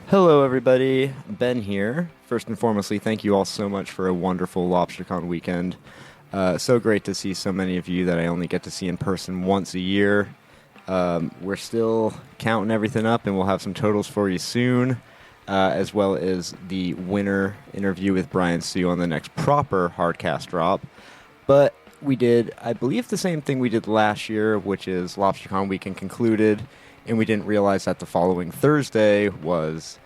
Hello, everybody. Ben here. First and foremostly, thank you all so much for a wonderful Lobstercon weekend. So great to see so many of you that I only get to see in person once a year. We're still counting everything up, and we'll have some totals for you soon, as well as the winner interview with Brian Sue on the next proper Hardcast drop. But we did, I believe, the same thing we did last year, which is Lobstercon weekend concluded, and we didn't realize that the following Thursday was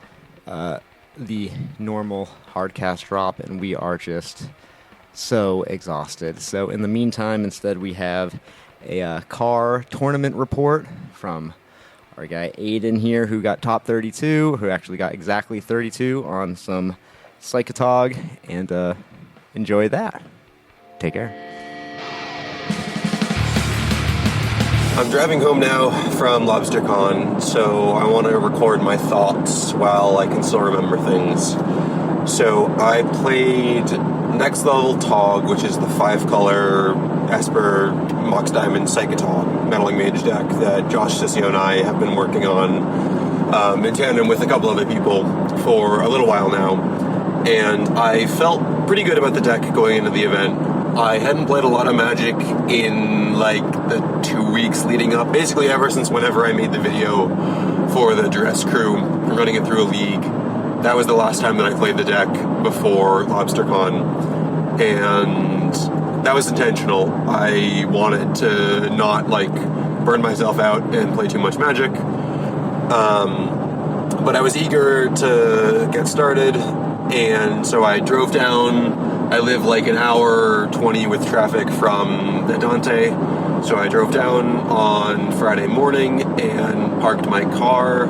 the normal Hardcast drop, and we are just so exhausted. So in the meantime, instead we have a car tournament report from our guy Aiden here, who got top 32, who actually got exactly 32 on some Psychotog, and enjoy that. Take care. I'm driving home now from Lobstercon, so I want to record my thoughts while I can still remember things. So I played Next Level Tog, which is the 5-color Esper Mox Diamond Psychotog Meddling Mage deck that Josh Sissio and I have been working on in tandem with a couple other people for a little while now. And I felt pretty good about the deck going into the event. I hadn't played a lot of Magic in like the 2 weeks leading up, basically ever since whenever I made the video for the Duress crew, running it through a league. That was the last time that I played the deck before Lobstercon, and that was intentional. I wanted to not like burn myself out and play too much Magic, but I was eager to get started, and so I drove down. I live like an hour 20 with traffic from Dante, so I drove down on Friday morning and parked my car,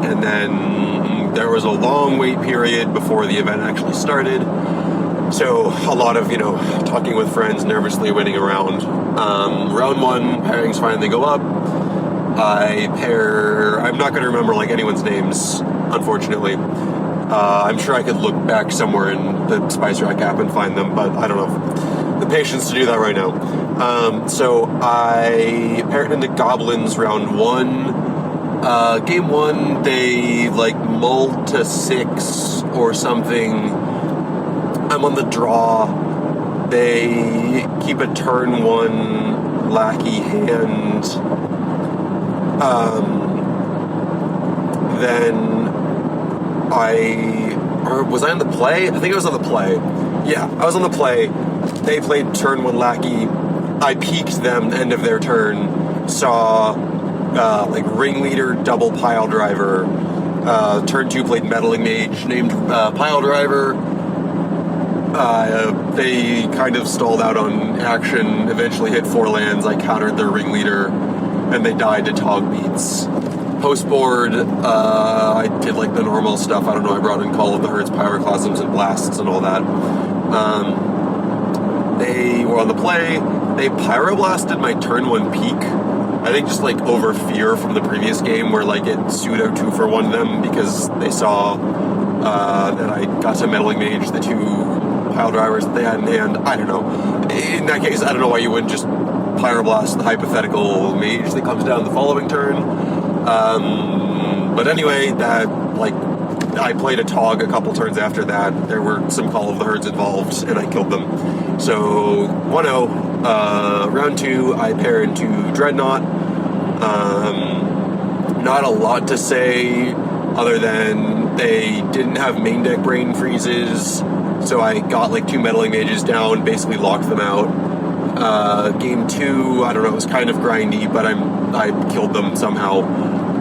and then there was a long wait period before the event actually started, so a lot of, talking with friends, nervously waiting around. Round one, pairings finally go up. I'm not going to remember like anyone's names, unfortunately. I'm sure I could look back somewhere in the Spice Rack app and find them, but I don't know the patience to do that right now. So I paired into Goblins round one. Game one, they like mulled to 6 or something. I'm on the draw. They keep a turn 1 lackey hand. Then was I on the play? I think I was on the play. Yeah, I was on the play. They played turn 1 lackey. I peeked them end of their turn. Saw like ringleader double pile driver. Turn 2 played meddling mage named pile driver. They kind of stalled out on action. Eventually hit 4 lands. I countered their ringleader, and they died to Tog beats. Post board, I did like the normal stuff. I don't know, I brought in Call of the Herds, Pyroclasms, and Blasts and all that. They were on the play. They Pyroblasted my turn 1 peak. I think just like over fear from the previous game where like it pseudo 2-for-1 them because they saw that I got to Meddling Mage, the 2 pile drivers that they had in hand. I don't know. In that case, I don't know why you wouldn't just Pyroblast the hypothetical mage that comes down the following turn. But anyway, that, like, I played a Tog a couple turns after that. There were some Call of the Herds involved, and I killed them. So, 1-0. Round 2, I pair into Dreadnought. Not a lot to say, other than they didn't have main deck brain freezes, so I got, like, 2 Meddling Mages down, basically locked them out. Game 2, I don't know, it was kind of grindy, but I killed them somehow.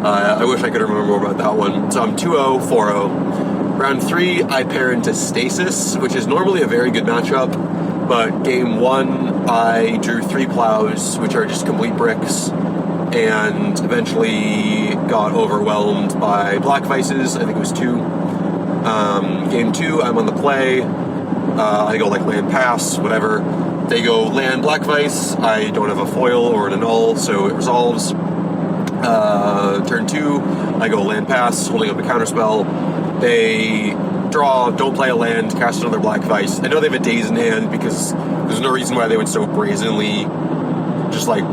I wish I could remember more about that one. So I'm 2-0, 4-0. Round 3, I pair into Stasis, which is normally a very good matchup, but game 1, I drew 3 plows, which are just complete bricks, and eventually got overwhelmed by Black Vices. I think it was 2. Game 2, I'm on the play. I go like land pass, whatever. They go land Black Vice. I don't have a foil or an annul, so it resolves. Turn 2, I go land pass, holding up a counterspell. They draw, don't play a land, cast another Black Vice. I know they have a Daze in hand because there's no reason why they would so brazenly just like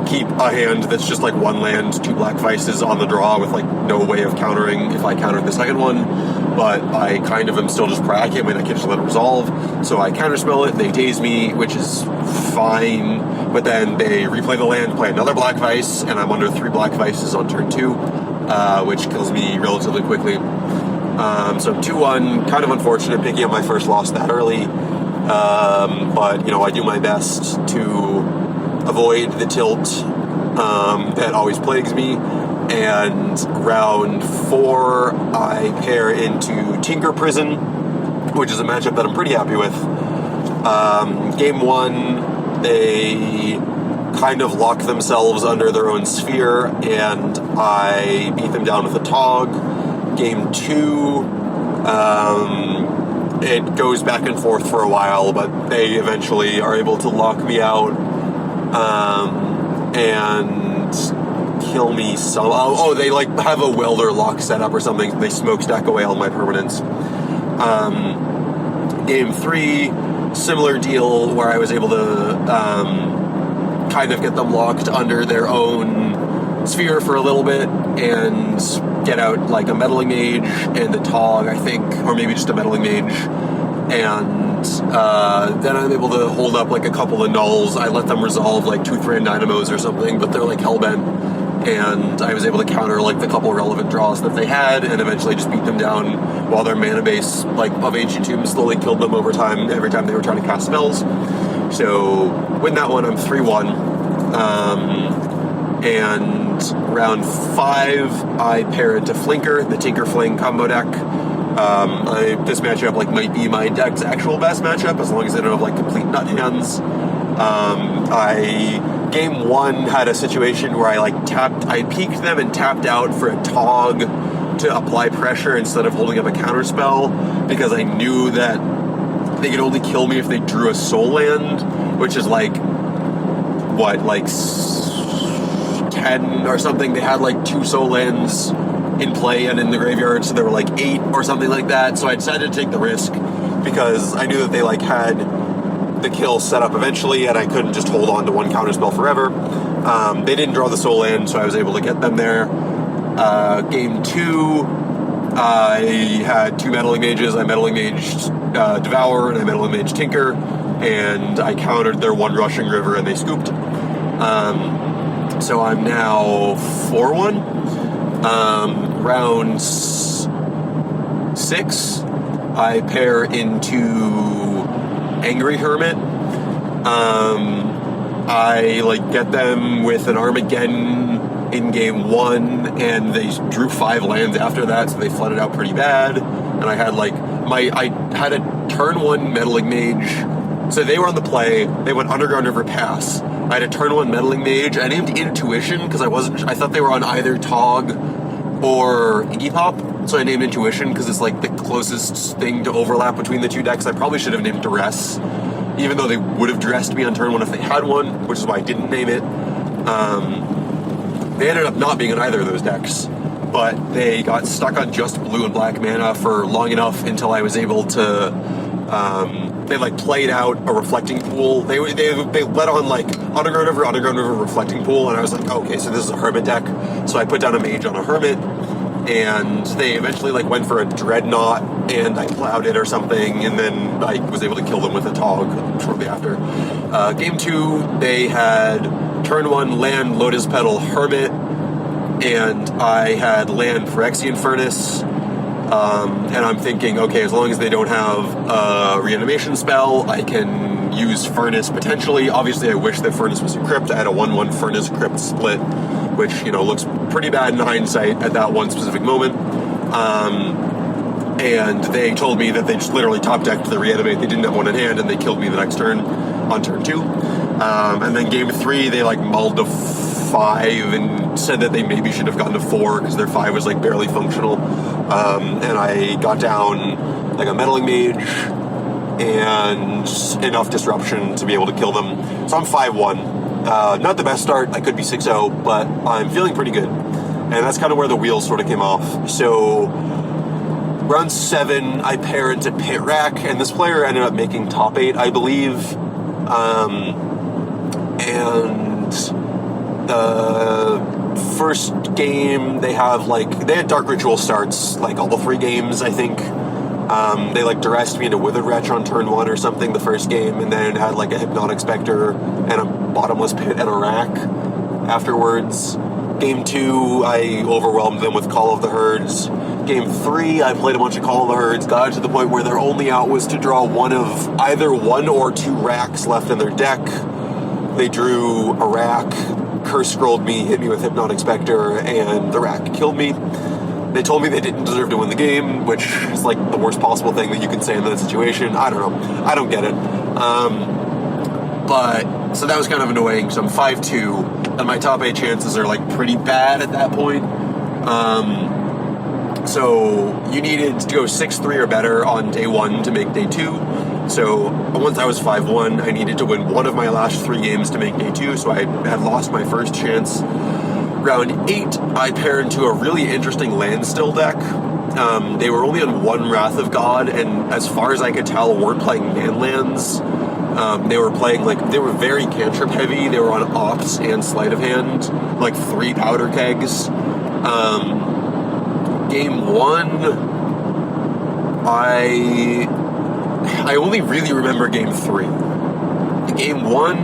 keep a hand that's just like one land, 2 black vices on the draw with like no way of countering if I countered the second one. But I kind of am still just I can't just let it resolve. So I counterspell it, they daze me, which is fine. But then they replay the land, play another black vice, and I'm under 3 black vices on turn 2, which kills me relatively quickly. So 2-1, kind of unfortunate picking up my first loss that early. But, I do my best to avoid the tilt that always plagues me. And round 4, I pair into Tinker Prison, which is a matchup that I'm pretty happy with. Game 1, they kind of lock themselves under their own sphere, and I beat them down with a Tog. Game 2, it goes back and forth for a while, but they eventually are able to lock me out and kill me some. Oh, they like have a welder lock set up or something. They smokestack away all my permanents. Game 3, similar deal where I was able to kind of get them locked under their own sphere for a little bit and get out like a meddling mage and a Tog, I think, or maybe just a meddling mage. And then I'm able to hold up like a couple of nulls. I let them resolve like 2 Thran Dynamos or something, but they're like hellbent. And I was able to counter like the couple relevant draws that they had, and eventually just beat them down while their mana base like of Ancient Tomb slowly killed them over time every time they were trying to cast spells. So win that one, I'm 3-1. And round 5, I pair into Flinker, the Tinker Fling combo deck. This matchup like might be my deck's actual best matchup, as long as they don't have like complete nut hands. Game 1 had a situation where I peeked them and tapped out for a Tog to apply pressure instead of holding up a counterspell, because I knew that they could only kill me if they drew a soul land, which is like 10 or something. They had like 2 soul lands in play and in the graveyard, so there were like 8 or something like that. So I decided to take the risk because I knew that they like had the kill set up eventually, and I couldn't just hold on to one counterspell forever. They didn't draw the soul land, so I was able to get them there. Game 2, I had 2 meddling mages. I meddling maged Devour, and I meddling maged Tinker, and I countered their 1 Rushing River, and they scooped. So I'm now 4-1. Round 6, I pair into Angry Hermit. I get them with an Armageddon in game 1, and they drew 5 lands after that, so they flooded out pretty bad. And I had I had a turn 1 meddling mage. So they were on the play. They went Underground River Pass. I had a turn 1 meddling mage. I named Intuition because I thought they were on either Tog or Iggy Pop. So I named Intuition because it's like the closest thing to overlap between the 2 decks. I probably should have named Duress, even though they would have dressed me on turn 1 if they had one, which is why I didn't name it. They ended up not being in either of those decks, but they got stuck on just blue and black mana for long enough until I was able to. They played out a reflecting pool. They let on Underground River reflecting pool, and I was like, okay, so this is a hermit deck. So I put down a mage on a hermit, and they eventually went for a dreadnought, and I plowed it or something, and then I was able to kill them with a Tog shortly after. Game 2, they had turn 1 land Lotus Petal Hermit, and I had land Phyrexian Furnace. And I'm thinking, okay, as long as they don't have a reanimation spell, I can use Furnace potentially. Obviously, I wish that Furnace was a crypt. I had a 1/1 Furnace crypt split, which, looks pretty bad in hindsight at that one specific moment. And they told me that they just literally top-decked the reanimate. They didn't have one in hand, and they killed me the next turn on turn 2. And then game 3, they mulled to 5 and said that they maybe should have gotten to 4 because their 5 was barely functional. And I got down a meddling mage and enough disruption to be able to kill them. So I'm 5-1. Not the best start. I could be 6-0, but I'm feeling pretty good. And that's kind of where the wheels sort of came off. So round 7, I pair into Pit Rack, and this player ended up making top 8, I believe. And The first game, they had Dark Ritual starts, like, all the 3 games, I think. They, like, duressed me into Withered Wretch on turn 1 or something the first game, and then had, like, a Hypnotic Spectre and a Bottomless Pit and a Rack afterwards. Game 2, I overwhelmed them with Call of the Herds. Game 3, I played a bunch of Call of the Herds, got it to the point where their only out was to draw either 1 or 2 racks left in their deck. They drew a rack, Curse Scrolled me, hit me with Hypnotic Spectre, and the rack killed me. They told me they didn't deserve to win the game, which is like the worst possible thing that you can say in that situation. I don't know. I don't get it. But, so that was kind of annoying. So I'm 5-2, and my top 8 chances are like pretty bad at that point. So you needed to go 6-3 or better on day 1 to make day 2. So once I was 5-1, I needed to win 1 of my last 3 games to make day 2, so I had lost my first chance. Round 8, I paired into a really interesting landstill deck. They were only on 1 Wrath of God, and as far as I could tell, weren't playing manlands. They were playing, they were very cantrip heavy. They were on Ops and Sleight of Hand, 3 powder kegs. Game 1, I only really remember Game 3. Game 1,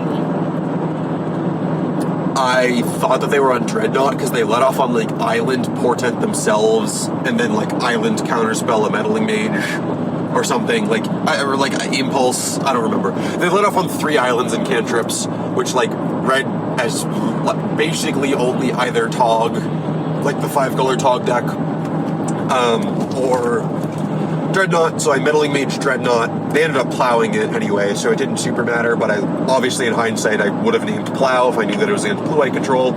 I thought that they were on Dreadnought because they let off on, Island Portent themselves, and then, Island Counterspell a Meddling Mage, or something, Impulse, I don't remember. They let off on 3 islands and cantrips, which, read as basically only either Tog, the 5-color Tog deck, or Dreadnought, so I Meddling Mage Dreadnought. They ended up plowing it anyway, so it didn't super matter, but obviously in hindsight I would have named Plow if I knew that it was against Blue-White control.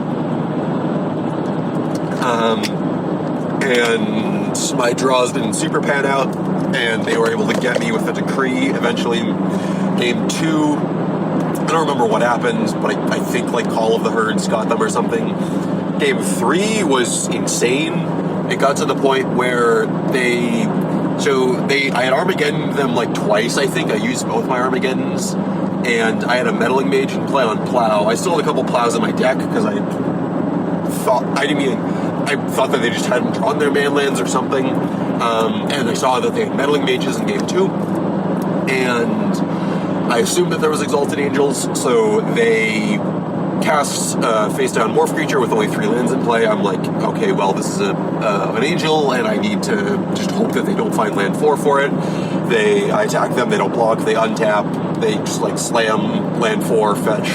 And my draws didn't super pan out, and they were able to get me with a Decree. Eventually, Game 2, I don't remember what happened, but I think Call of the Herds got them or something. Game 3 was insane. It got to the point where I had Armageddon them twice, I think. I used both my Armageddons, and I had a Meddling Mage in play on Plow. I still had a couple Plows in my deck because I thought that they just hadn't drawn their manlands or something, and I saw that they had Meddling Mages in Game 2, and I assumed that there was Exalted Angels, so they cast face down Morph Creature with only 3 lands in play. I'm okay, well, this is an angel, and I need to just hope that they don't find land 4 for it. I attack them, they don't block, they untap, they just slam land 4, fetch,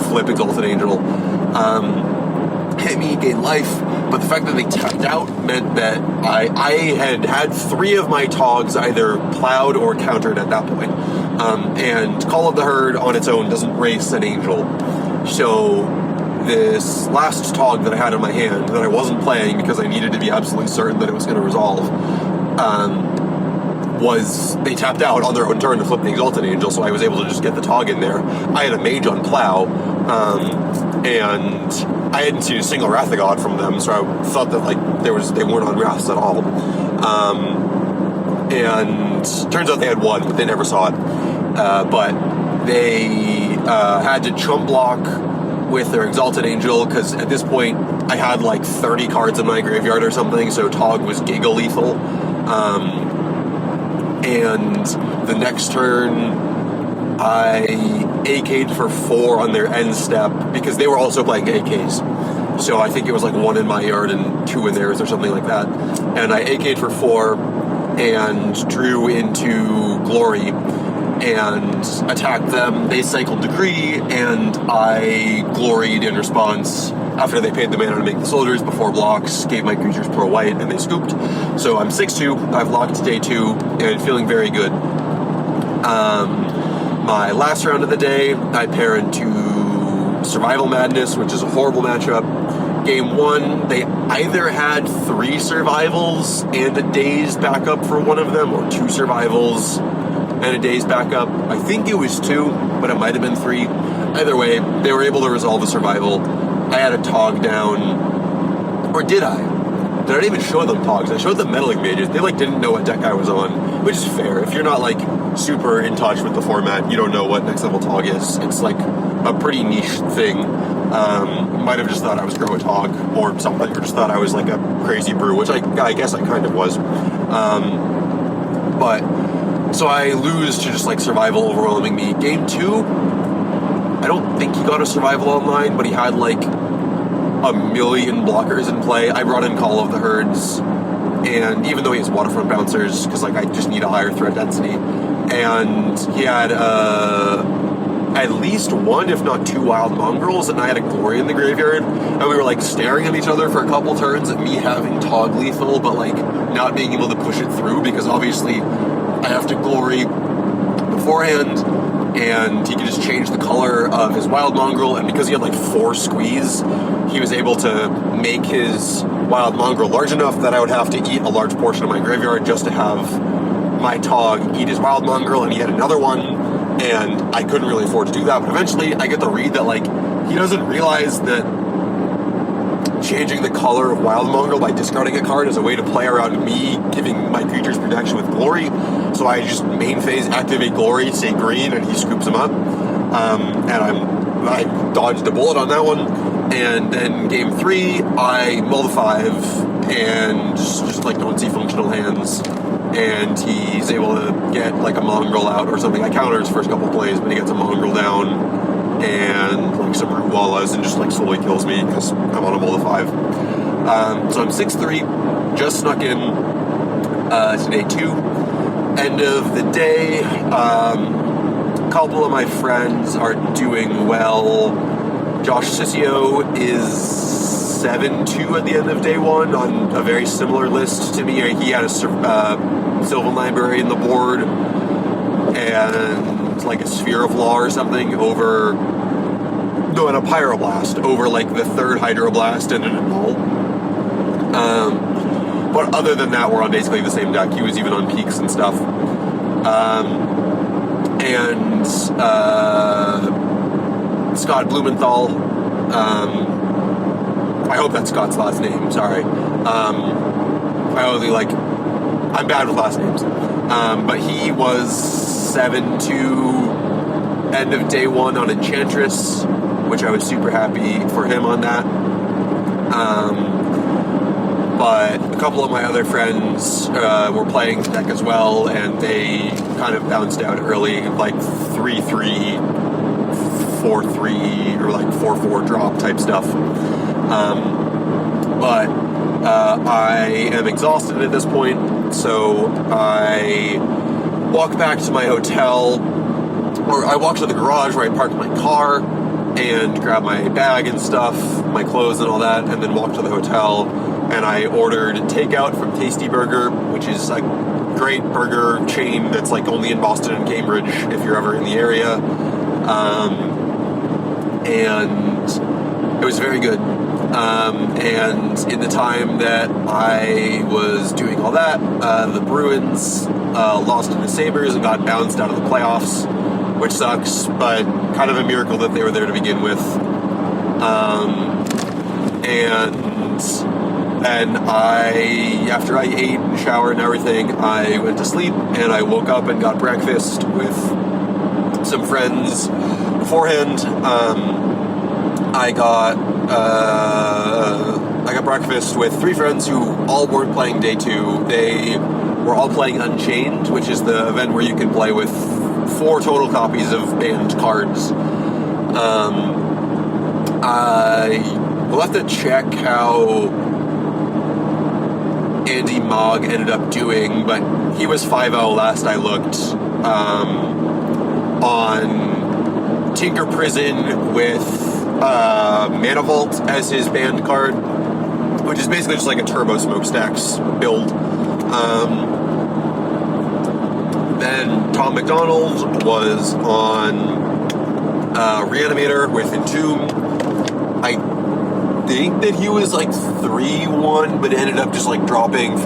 flip Exalted Angel, hit me, gain life. But the fact that they tapped out meant that I had 3 of my Togs either plowed or countered at that point. And Call of the Herd on its own doesn't race an angel. So this last Tog that I had in my hand that I wasn't playing because I needed to be absolutely certain that it was going to resolve, they tapped out on their own turn to flip the Exalted Angel, so I was able to just get the Tog in there. I had a Mage on Plow, and I hadn't seen a single Wrath of God from them, so I thought that they weren't on Wraths at all. And turns out they had 1, but they never saw it. But they had to chump block with their Exalted Angel, because at this point I had 30 cards in my graveyard or something, so Tog was Giga lethal. And the next turn I AK'd for 4 on their end step, because they were also playing AKs. So I think it was 1 in my yard and 2 in theirs or something like that. And I AK'd for 4 and drew into Glory and attacked them. They cycled Decree, and I gloried in response after they paid the mana to make the soldiers before blocks, gave my creatures Pro White, and they scooped. So I'm 6-2, I've locked day 2, and feeling very good. My last round of the day, I pair into Survival Madness, which is a horrible matchup. Game 1, they either had 3 survivals and a day's backup for one of them, or 2 survivals and a day's backup. I think it was 2, but it might have been 3. Either way, they were able to resolve a survival. I had a Tog down. Or did I? Did I not even show them Togs? I showed them Meddling Mages. They didn't know what deck I was on, which is fair. If you're not super in touch with the format, you don't know what next level Tog is. It's a pretty niche thing. Might have just thought I was Grow-a-Tog or something, or just thought I was like a crazy brew, which I guess I kind of was. But so I lose to just like survival overwhelming me. Game 2, I don't think he got a survival online, but he had like a million blockers in play. I brought in Call of the Herds, and even though he has waterfront bouncers, because like I just need a higher threat density, and he had at least one, if not two, wild mongrels, and I had a glory in the graveyard, and we were like staring at each other for a couple turns at me having Tog lethal, but like not being able to push it through because obviously I have to glory beforehand, and he could just change the color of his wild mongrel, and because he had like 4 squeeze, he was able to make his wild mongrel large enough that I would have to eat a large portion of my graveyard just to have my Tog eat his wild mongrel, and he had another one, and I couldn't really afford to do that. But eventually I get the read that like he doesn't realize that changing the color of wild mongrel by discarding a card is a way to play around me giving my creatures protection with glory. So I just main phase activate glory, say green, and he scoops them up. And I dodged a bullet on that one. And then game 3, I mull the 5 and just like don't see functional hands. And he's able to get like a mongrel out or something. I counter his first couple plays, but he gets a mongrel down and like some root wallas and just like slowly kills me because I'm on a mull of 5. So I'm 6-3, just snuck in to day 2. End of the day, a couple of my friends are doing well. Josh Sissio is 7-2 at the end of day 1 on a very similar list to me. He had a Sylvan Library in the board and like a Sphere of Law or something and a Pyroblast over like the 3rd Hydroblast and an Annul. But other than that, we're on basically the same deck. He was even on peaks and stuff. Scott Blumenthal, I hope that's Scott's last name, sorry. I'm bad with last names. But he was 7-2 end of day 1 on Enchantress, which I was super happy for him on that. But a couple of my other friends were playing the deck as well, and they kind of bounced out early, like 3-3, 4-3, or like 4-4 drop type stuff. But I am exhausted at this point, so I walk back to my hotel, or I walk to the garage where I parked my car and grab my bag and stuff, my clothes and all that, and then walk to the hotel. And I ordered takeout from Tasty Burger, which is a great burger chain that's like only in Boston and Cambridge if you're ever in the area. And it was very good. And in the time that I was doing all that, the Bruins lost to the Sabres and got bounced out of the playoffs, which sucks, but kind of a miracle that they were there to begin with. And after I ate and showered and everything, I went to sleep, and I woke up and got breakfast with some friends beforehand. I got breakfast with 3 friends who all weren't playing day 2. They were all playing Unchained, which is the event where you can play with 4 total copies of banned cards. We'll have to check how Andy Mogg ended up doing, but he was 5-0 last I looked, on Tinker Prison with Mana Vault as his banned card, which is basically just like a Turbo Smokestacks build. Then Tom McDonald was on Reanimator with Entomb. I think that he was like 3-1, but ended up just like dropping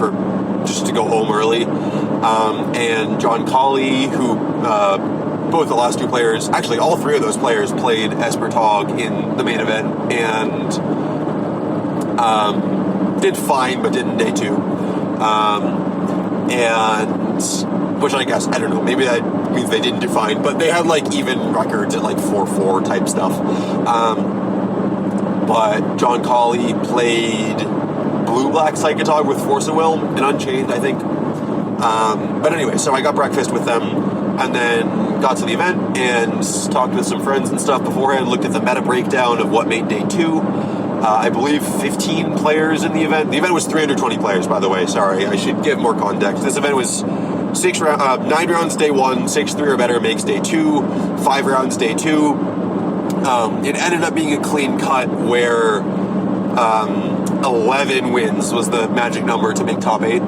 just to go home early. And John Colley, who both the last 2 players, actually all 3 of those players played EsperTog in the main event and did fine, but didn't day 2. And which I guess, I don't know, maybe that means they didn't do fine, but they had like even records at like 4-4 type stuff. But John Colley played blue-black Psychotog with Force of Will and Unchained, I think. But anyway, so I got breakfast with them and then got to the event and talked with some friends and stuff beforehand, looked at the meta breakdown of what made day 2. I believe 15 players in the event. The event was 320 players, by the way. Sorry, I should give more context. This event was 9 rounds day 1, 6-3 or better makes day 2, 5 rounds day 2. It ended up being a clean cut where 11 wins was the magic number to make top 8.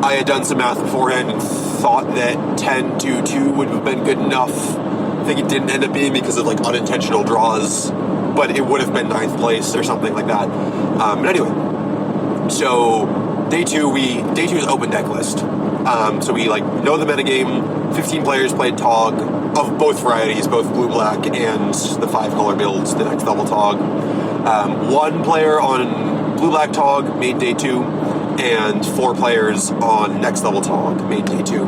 I had done some math beforehand and thought that 10-2 would have been good enough. I think it didn't end up being because of like unintentional draws, but it would have been 9th place or something like that. But anyway, so day 2 is open deck list. So we like know the metagame. 15 players played Tog of both varieties, both blue-black and the 5-color builds, the next level Tog. 1 player on blue-black Tog made day 2, and 4 players on next level Tog made day 2.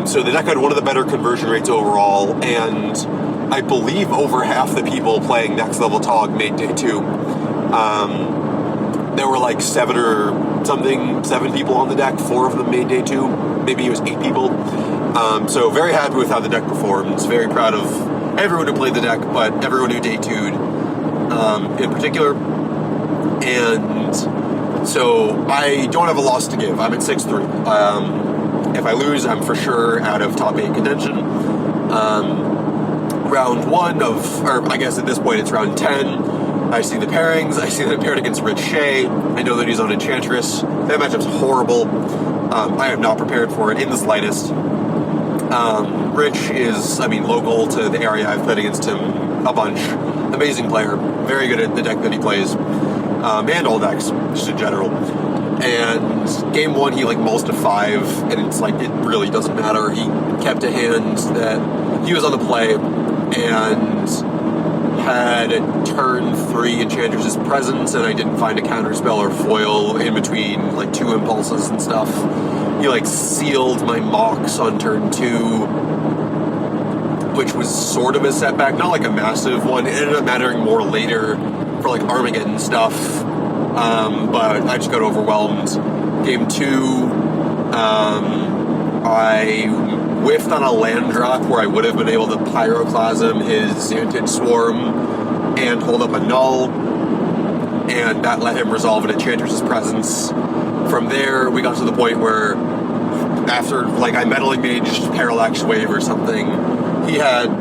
So the deck had one of the better conversion rates overall, and I believe over half the people playing next level Tog made day 2. There were like 7 people on the deck. 4 of them made day 2. Maybe it was 8 people. So very happy with how the deck performed. Very proud of everyone who played the deck, but everyone who day 2'd in particular. And so I don't have a loss to give. I'm at 6-3. If I lose, I'm for sure out of top 8 contention. Round 1 or I guess at this point it's round 10. I see the pairings. I see that I'm paired against Rich Shea. I know that he's on Enchantress. That matchup's horrible. I am not prepared for it in the slightest. Rich is, local to the area. I've played against him a bunch. Amazing player. Very good at the deck that he plays. And all decks, just in general. And game 1, he mulls to 5, and it's it really doesn't matter. He kept a hand that he was on the play, and had turn 3 Enchantress's Presence, and I didn't find a counterspell or foil in between 2 impulses and stuff. He sealed my Mox on turn 2, which was sort of a setback, not a massive one. It ended up mattering more later for Armageddon stuff, but I just got overwhelmed. Game 2, I whiffed on a land drop where I would have been able to Pyroclasm his Xantid Swarm and hold up a null, and that let him resolve an Enchantress's Presence. From there, we got to the point where after, I Meddling Maged Parallax Wave or something, he had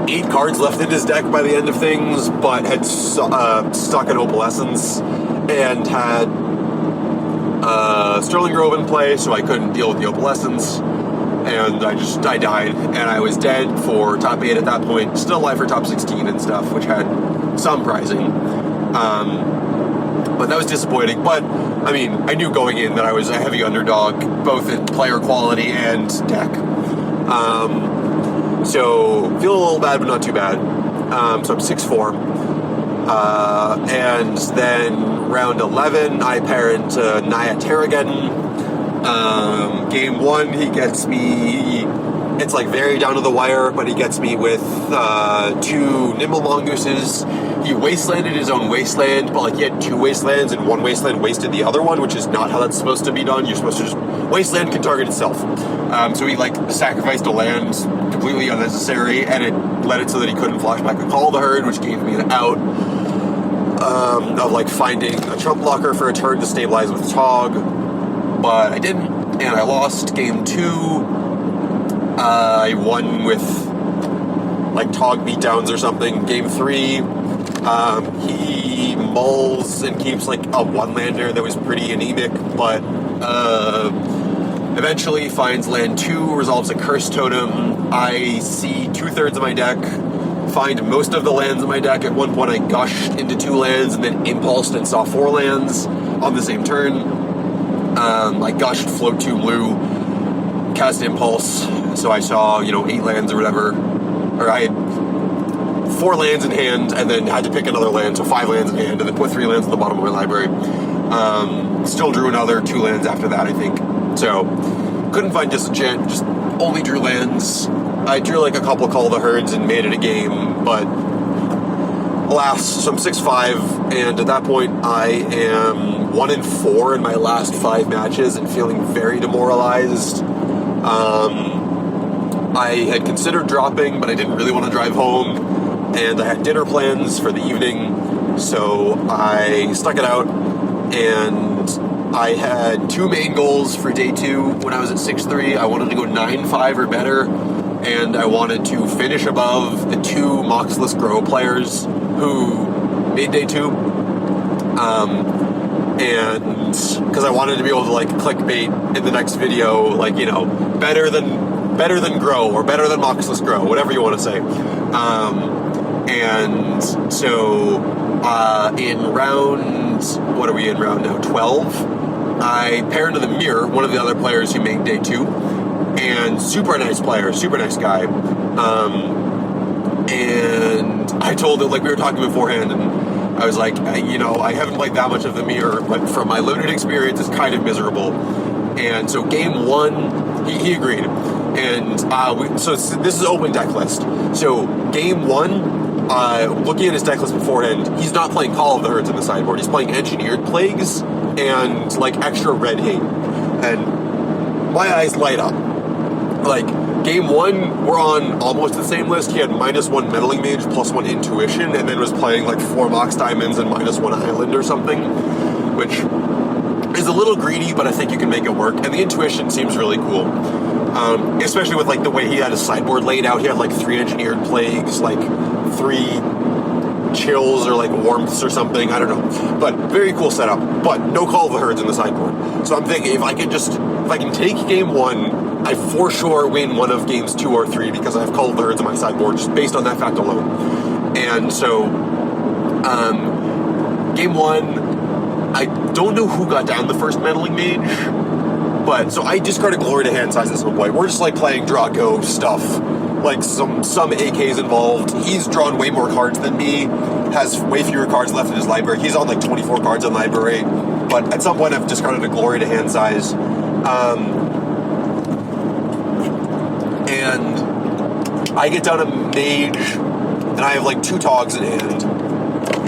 8 cards left in his deck by the end of things, but had stuck an Opalescence and had Sterling Grove in play, so I couldn't deal with the Opalescence, and I died, and I was dead for top 8 at that point, still alive for top 16 and stuff, which had some prizing, but that was disappointing. But I knew going in that I was a heavy underdog, both in player quality and deck, so feel a little bad, but not too bad. So I'm 6-4. And then round 11, I pair into Naya Terrageddon. Game 1, he gets me, it's very down to the wire, but he gets me with 2 Nimble Mongooses. He wastelanded his own wasteland, but he had 2 wastelands, and 1 wasteland wasted the other one, which is not how that's supposed to be done. You're supposed to just, wasteland can target itself. So he sacrificed a land completely unnecessary, and it led it so that he couldn't flashback a Call of the Herd, which gave me an out of finding a Trump blocker for a turn to stabilize with Tog, but I didn't, and I lost game 2. I won with Tog beatdowns or something. Game 3, he mulls and keeps a 1-lander that was pretty anemic, but eventually finds land 2, resolves a Curse Totem. I see 2/3 of my deck, find most of the lands in my deck. At one point I gushed into 2 lands and then impulsed and saw 4 lands on the same turn. I gushed, float 2 blue, cast Impulse, so I saw, 8 lands or whatever, or I had 4 lands in hand and then had to pick another land, so 5 lands in hand, and then put 3 lands at the bottom of my library. Still drew another 2 lands after that, I think. So couldn't find disenchant, just only drew lands. I drew like a couple Call of the Herds and made it a game, but alas, so I'm 6-5, and at that point I am 1-4 in my last 5 matches and feeling very demoralized. I had considered dropping, but I didn't really want to drive home, and I had dinner plans for the evening, so I stuck it out, and I had 2 main goals for day 2 when I was at 6-3. I wanted to go 9-5 or better, and I wanted to finish above the 2 Moxless Grow players who made day 2. And because I wanted to be able to like clickbait in the next video, like, you know, better than Grow or better than Moxless Grow, whatever you want to say. And so in round, what are we in round now? 12. I paired to the Mirror, one of the other players who made day 2, and super nice player, super nice guy. And I told him, like, we were talking beforehand, and I was like, you know, I haven't played that much of the Mirror, but from my limited experience, it's kind of miserable. And so game 1, he agreed. And so this is open deck list. So game 1, looking at his deck list beforehand, he's not playing Call of the Herds in the sideboard. He's playing Engineered Plagues and like extra Red Hate. And my eyes light up. Like, game 1, we're on almost the same list. He had -1 Meddling Mage, +1 Intuition, and then was playing like 4 Mox Diamonds and -1 Island or something, which is a little greedy, but I think you can make it work. And the Intuition seems really cool, especially with like the way he had his sideboard laid out. He had like 3 Engineered Plagues, like 3 Chills or like Warmths or something. I don't know, but very cool setup. But no Call of the Herds in the sideboard. So I'm thinking if I can take game 1. I for sure win one of games 2 or 3 because I have Call of the Herds on my sideboard just based on that fact alone. And so, game 1, I don't know who got down the first Meddling Mage, but so I discarded Glory to hand size at some point. We're just like playing draw go stuff, like some AKs involved. He's drawn way more cards than me, has way fewer cards left in his library. He's on like 24 cards in library, but at some point I've discarded a Glory to hand size. And I get down a Mage, and I have like 2 Togs in hand,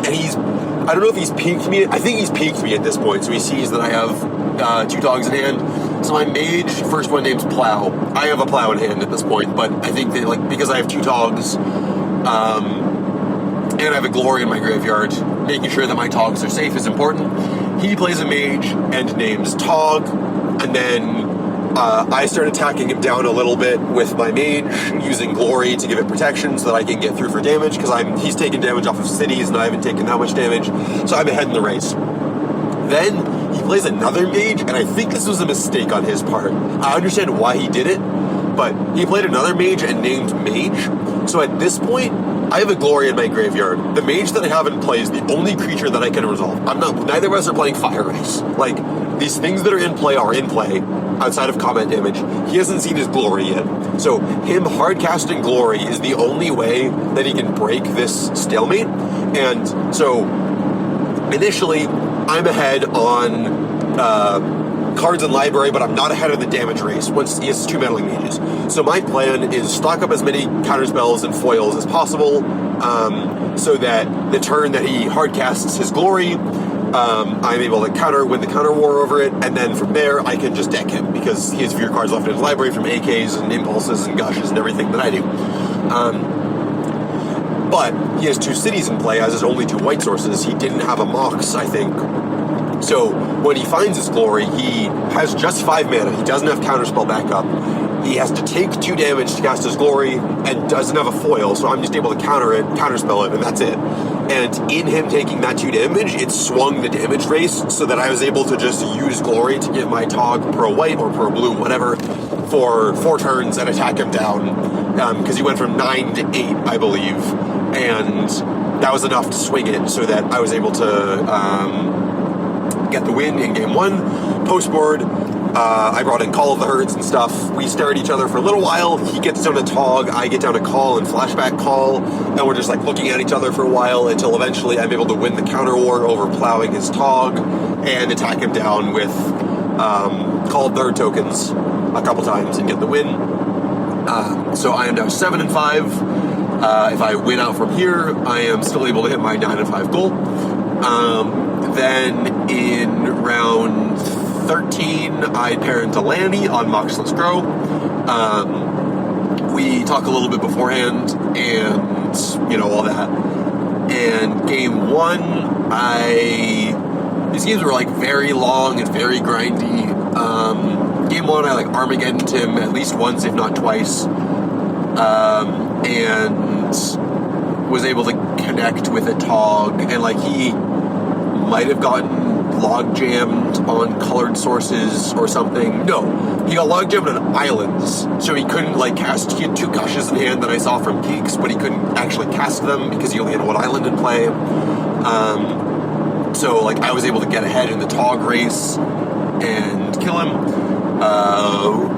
and I don't know if he's peeked me. I think he's peeked me at this point, so he sees that I have 2 Togs in hand. So my Mage, first one name's Plow. I have a Plow in hand at this point, but I think that like because I have 2 Togs, and I have a Glory in my graveyard, making sure that my Togs are safe is important. He plays a Mage and names Tog, and then I start attacking him down a little bit with my Mage, using Glory to give it protection so that I can get through for damage, because he's taking damage off of cities and I haven't taken that much damage, so I'm ahead in the race. Then he plays another Mage, and I think this was a mistake on his part. I understand why he did it, but he played another Mage and named Mage. So at this point, I have a Glory in my graveyard. The Mage that I have in play is the only creature that I can resolve. Neither of us are playing Fire Ice. Like, these things that are in play outside of combat damage. He hasn't seen his Glory yet. So him hard casting Glory is the only way that he can break this stalemate. And so initially I'm ahead on cards in library, but I'm not ahead of the damage race once he has 2 Meddling Mages. So my plan is stock up as many counterspells and foils as possible, so that the turn that he hard casts his Glory, I'm able to win the counter war over it, and then from there I can just deck him because he has fewer cards left in his library from AKs and Impulses and Gushes and everything that I do. But he has 2 cities in play, as his only 2 white sources. He didn't have a Mox, I think. So when he finds his Glory, he has just 5 mana. He doesn't have counterspell backup. He has to take 2 damage to cast his Glory and doesn't have a foil, so I'm just able to counterspell it, and that's it. And in him taking that 2 damage, it swung the damage race so that I was able to just use Glory to give my Tog pro white or pro blue, whatever, for 4 turns and attack him down, because he went from 9 to 8, I believe, and that was enough to swing it so that I was able to get the win in game 1. Postboard, I brought in Call of the Herds and stuff. We stared at each other for a little while. He gets down to Tog, I get down to Call and Flashback Call, and we're just like looking at each other for a while until eventually I'm able to win the counter war over plowing his Tog and attack him down with Call of the Herd tokens. a couple times and get the win. So I am now 7-5. If I win out from here, I am still able to hit my 9-5 goal. Then in round 13, I pair into Lanny on Moxless Grow. We talk a little bit beforehand, and all that. And game 1, these games were like very long and very grindy. Game 1, I like Armageddoned him at least once, if not twice, and was able to connect with a Tog, and like he might have gotten log jammed on colored sources or something. No, he got log jammed on islands, so he couldn't like cast. He had 2 gushes in hand that I saw from peaks, but he couldn't actually cast them because he only had 1 island in play. So like I was able to get ahead in the Tog race and kill him.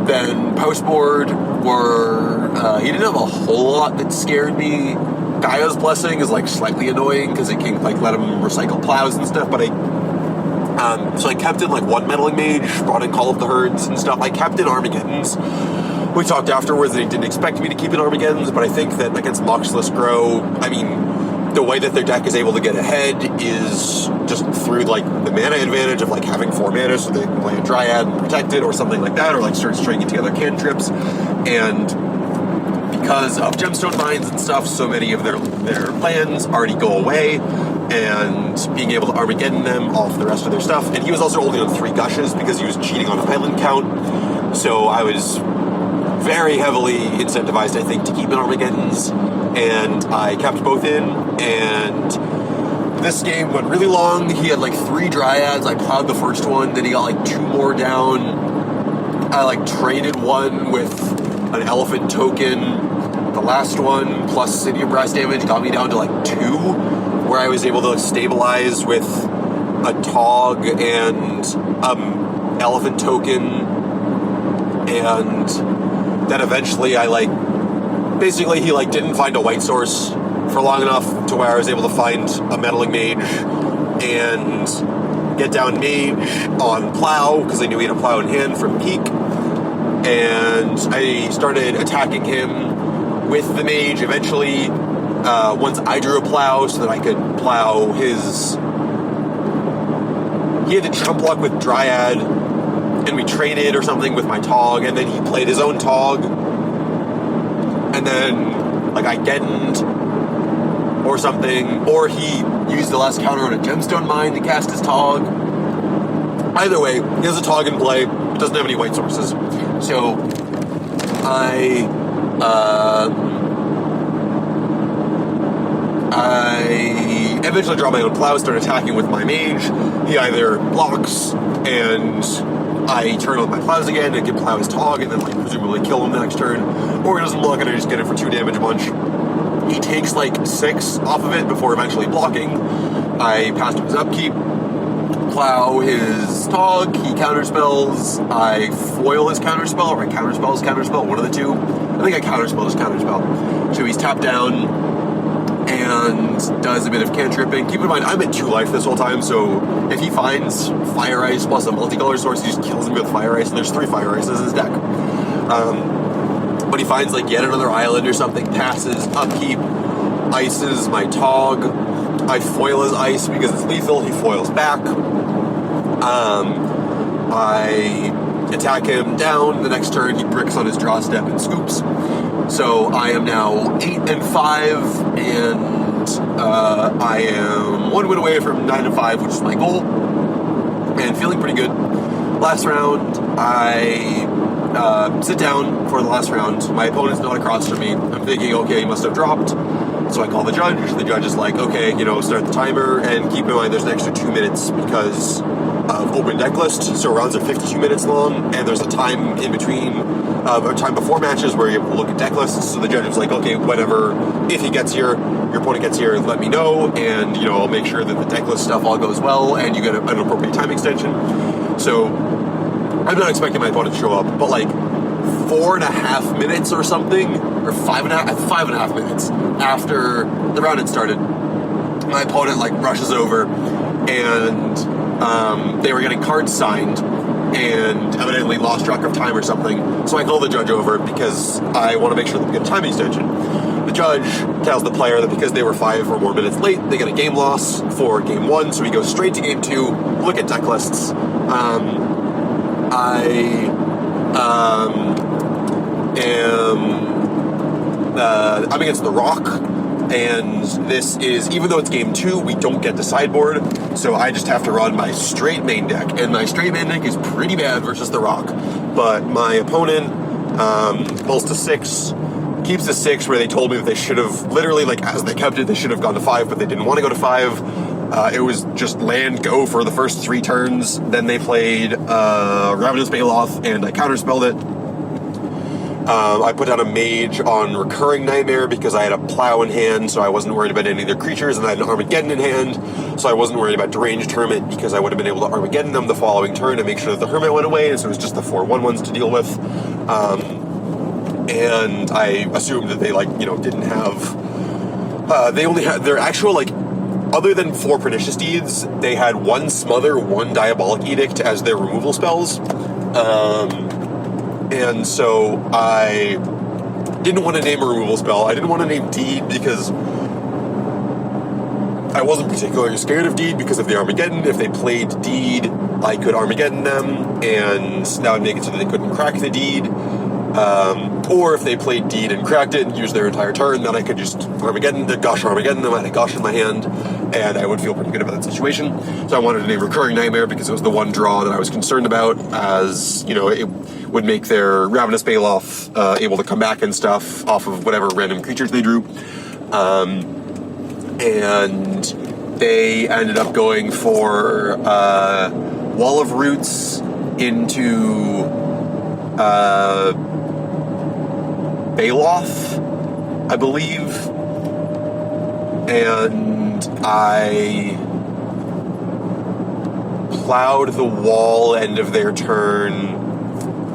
Then post board he didn't have a whole lot that scared me. Gaia's Blessing is like slightly annoying because it can like let him recycle plows and stuff, but so I kept in like 1 meddling mage, brought in Call of the Herds and stuff. I kept in Armageddons. We talked afterwards that he didn't expect me to keep in Armageddons, but I think that against Moxless Grow, I mean, the way that their deck is able to get ahead is just through like the mana advantage of like having 4 mana, so they can play a Dryad and protect it or something like that, or like start stringing together cantrips. And because of gemstone mines and stuff, so many of their lands already go away, and being able to Armageddon them off the rest of their stuff. And he was also only on 3 gushes because he was cheating on island count. So I was very heavily incentivized, I think, to keep in Armageddons, and I kept both in. And this game went really long. He had like 3 Dryads. I plowed the first one, then he got like 2 more down. I like traded one with an elephant token. The last one plus City of Brass damage got me down to like 2, where I was able to stabilize with a Tog and elephant token, and then eventually I basically he didn't find a white source for long enough to where I was able to find a meddling mage and get down mage on plow, because I knew he had a plow in hand from peak, and I started attacking him with the mage eventually. Once I drew a plow so that I could plow his... He had to jump block with Dryad, and we traded or something with my Tog, and then he played his own Tog, and then, I Geddened or something, or he used the last counter on a gemstone mine to cast his Tog. Either way, he has a Tog in play, but doesn't have any white sources. So, I eventually draw my own plow, start attacking with my mage. He either blocks, and I turn on my plows again and get plow his Tog, and then presumably kill him the next turn, or he doesn't block and I just get it for 2 damage a bunch. He takes 6 off of it before eventually blocking. I pass him his upkeep, plow his Tog, he counterspells, I foil his counterspell, or I counterspell his counterspell, one of the 2. I think I counterspell his counterspell. So he's tapped down and does a bit of cantripping. Keep in mind, I'm at 2 life this whole time, so if he finds Fire Ice plus a multicolor source, he just kills him with Fire Ice, and there's 3 Fire Ices in his deck. But he finds yet another island or something, passes, upkeep, ices my Tog. I foil his ice because it's lethal, he foils back. I attack him down, the next turn he bricks on his draw step and scoops. So I am now 8-5, and I am 1 win away from 9-5, which is my goal, and feeling pretty good. Last round, I sit down for the last round. My opponent's not across from me. I'm thinking, okay, he must have dropped. So I call the judge. The judge is like, okay, start the timer, and keep in mind there's an extra 2 minutes because of open deck list. So rounds are 52 minutes long, and there's a time in between, a time before matches where you look at deck lists. So the judge is like, okay, whatever, if he gets here, your opponent gets here, let me know, and I'll make sure that the deck list stuff all goes well, and you get an appropriate time extension. So I'm not expecting my opponent to show up, but 4.5 minutes or something, or 5.5 minutes after the round had started, my opponent rushes over, and they were getting cards signed, and evidently lost track of time or something. So I call the judge over because I want to make sure that we get a time extension. The judge tells the player that because they were 5 or more minutes late, they get a game loss for game 1, so we go straight to game 2, look at deck lists. I'm against the Rock, and this is, even though it's game 2, we don't get to sideboard, so I just have to run my straight main deck, and my straight main deck is pretty bad versus the Rock, but my opponent pulls to 6, keeps to 6, where they told me that they should have, literally, like, as they kept it, they should have gone to 5, but they didn't want to go to 5. It was just land go for the first 3 turns. Then they played Ravenous Baloth, and I counterspelled it. I put down a mage on Recurring Nightmare because I had a Plow in hand, so I wasn't worried about any of their creatures, and I had an Armageddon in hand, so I wasn't worried about Deranged Hermit because I would have been able to Armageddon them the following turn to make sure that the Hermit went away, and so it was just the 4 1/1s to deal with. And I assumed that they, didn't have... they only had their actual, other than 4 Pernicious Deeds, they had 1 Smother, 1 Diabolic Edict as their removal spells. And so I didn't want to name a removal spell. I didn't want to name Deed because I wasn't particularly scared of Deed because of the Armageddon. If they played Deed, I could Armageddon them, and that would make it so that they couldn't crack the Deed. Or if they played Deed and cracked it and used their entire turn, then I could just Armageddon them. I had a Gosh in my hand, and I would feel pretty good about that situation. So I wanted to name Recurring Nightmare because it was the one draw that I was concerned about, as, it would make their Ravenous Baloth able to come back and stuff off of whatever random creatures they drew. And they ended up going for Wall of Roots into Baloth, I believe, and I plowed the wall end of their turn,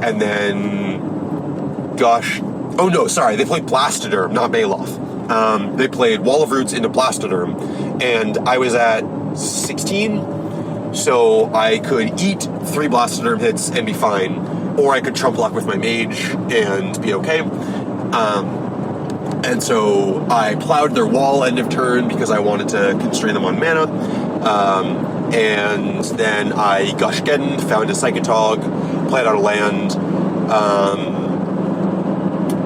and then, they played Blastoderm, not Baloth. They played Wall of Roots into Blastoderm, and I was at 16, so I could eat 3 Blastoderm hits and be fine, or I could trump block with my mage and be okay. And so I plowed their wall end of turn because I wanted to constrain them on mana. And then I Gushgeddon, found a Psychotog, played out a land,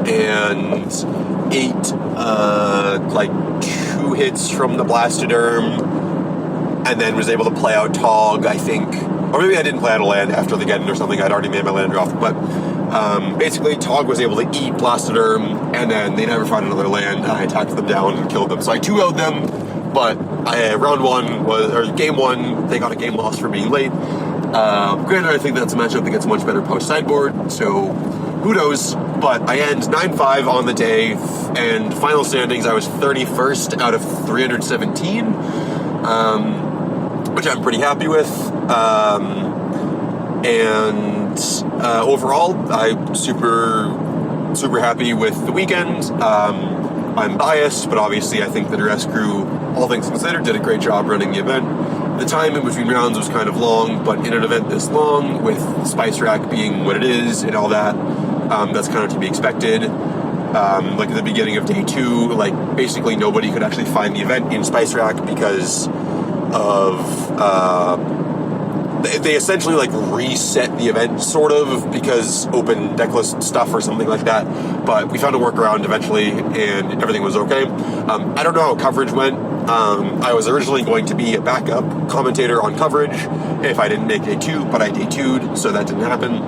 and ate 2 hits from the Blastoderm, and then was able to play out Tog, I think. Or maybe I didn't play out a land after the Geddon or something. I'd already made my land draw. But basically, Tog was able to eat Blastoderm, and then they never found another land, and I attacked them down and killed them. So I 2-0'd them, but game 1, they got a game loss for being late. Granted, I think that's a matchup that gets much better post-sideboard, so who knows? But I end 9-5 on the day, and final standings, I was 31st out of 317. Which I'm pretty happy with, and overall, I'm super happy with the weekend. I'm biased, but obviously I think the Duress crew, all things considered, did a great job running the event. The time in between rounds was kind of long, but in an event this long, with Spice Rack being what it is and all that, that's kind of to be expected. At the beginning of day 2, basically nobody could actually find the event in Spice Rack because of they essentially reset the event sort of because open decklist stuff or something like that, but we found a workaround eventually and everything was okay. I don't know how coverage went. I was originally going to be a backup commentator on coverage if I didn't make day 2, but I day 2'd, so that didn't happen.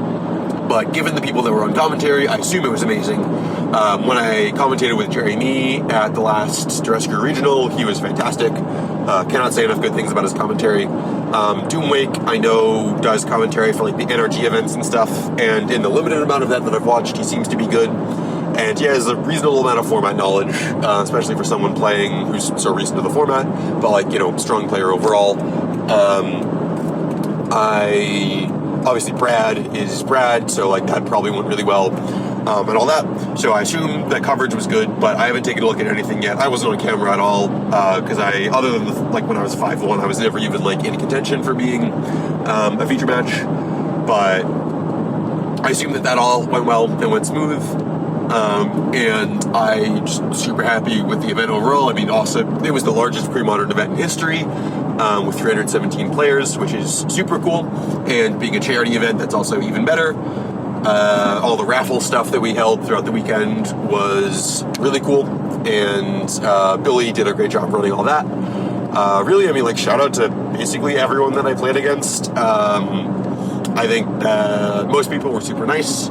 But given the people that were on commentary, I assume it was amazing. When I commentated with Jerry Nee at the last Duress Crew Regional, he was fantastic. Cannot say enough good things about his commentary. Doomwake, I know, does commentary for the NRG events and stuff, and in the limited amount of that I've watched, he seems to be good. And he has a reasonable amount of format knowledge, especially for someone playing who's so recent to the format, but strong player overall. Obviously Brad is Brad, so that probably went really well, and all that. So I assume that coverage was good, but I haven't taken a look at anything yet. I wasn't on camera at all, because other than when I was 5-1, I was never even in contention for being a feature match. but I assume that all went well and went smooth. And I just super happy with the event overall. I mean, also, it was the largest pre-modern event in history, with 317 players, which is super cool. And being a charity event, that's also even better. All the raffle stuff that we held throughout the weekend was really cool. And Billy did a great job running all that. Really, I mean, like, shout out to basically everyone that I played against. I think most people were super nice.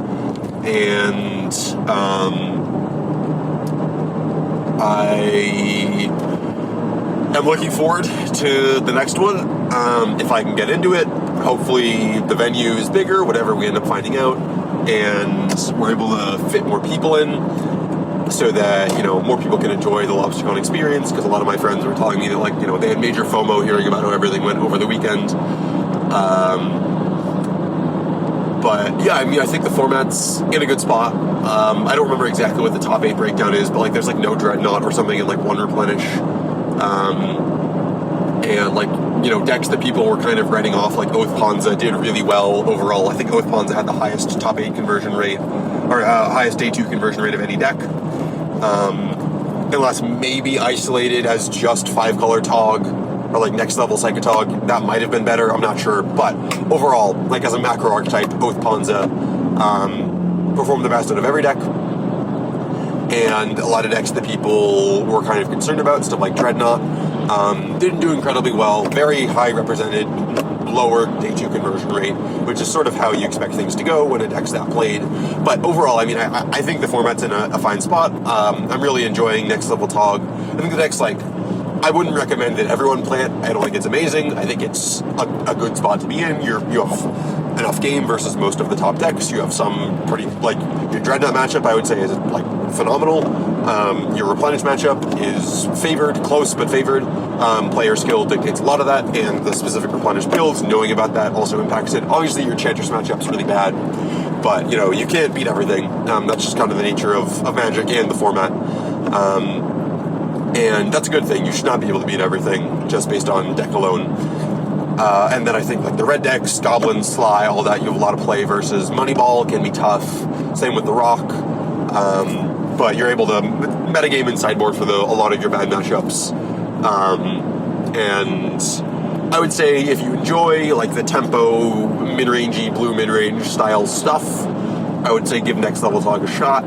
And I am looking forward to the next one. If I can get into it, hopefully the venue is bigger, whatever we end up finding out, and we're able to fit more people in so that, you know, more people can enjoy the Lobstercon experience, because a lot of my friends were telling me that, like, you know, they had major FOMO hearing about how everything went over the weekend. But yeah, I mean, I think the format's in a good spot. I don't remember exactly what the top 8 breakdown is, but like there's like no Dreadnought or something and like 1 Replenish. And like, you know, decks that people were kind of writing off, like Oath Ponza did really well overall. I think Oath Ponza had the highest top 8 conversion rate, or highest day 2 conversion rate of any deck. Unless maybe isolated as just 5-color Tog, or like next level Psychotog, that might have been better, I'm not sure. But overall, like as a macro archetype, Oath Ponza performed the best out of every deck. And a lot of decks that people were kind of concerned about, stuff like Dreadnought, didn't do incredibly well. Very high represented, lower day 2 conversion rate, which is sort of how you expect things to go when a deck's that played. But overall, I mean, I think the format's in a fine spot. I'm really enjoying next level Tog. I think the deck's like, I wouldn't recommend that everyone play it. I don't think it's amazing. I think it's a good spot to be in. You have enough game versus most of the top decks. You have some pretty, like, your Dreadnought matchup, I would say, is like phenomenal. Your Replenish matchup is favored, close but favored. Player skill dictates a lot of that, and the specific Replenish builds, knowing about that also impacts it. Obviously, your Enchantress matchup's really bad, but, you know, you can't beat everything. That's just kind of the nature of Magic and the format. And that's a good thing. You should not be able to beat everything just based on deck alone. And then I think like the red decks, Goblin, Sly, all that, you have a lot of play versus Moneyball can be tough. Same with the Rock. But you're able to metagame in sideboard for a lot of your bad matchups. And I would say if you enjoy like the tempo, mid-rangey, blue mid-range style stuff, I would say give Next Level Tog a shot.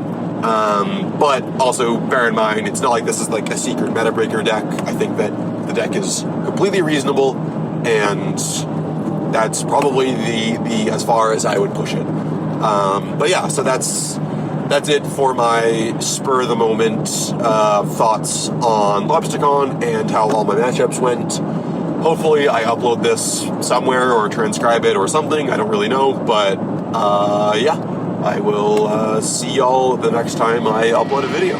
But also bear in mind, it's not like this is like a secret meta breaker deck. I think that the deck is completely reasonable, and that's probably the as far as I would push it. But yeah, so that's it for my spur of the moment thoughts on Lobstercon and how all my matchups went. Hopefully I upload this somewhere or transcribe it or something. I don't really know, but yeah. I will see y'all the next time I upload a video.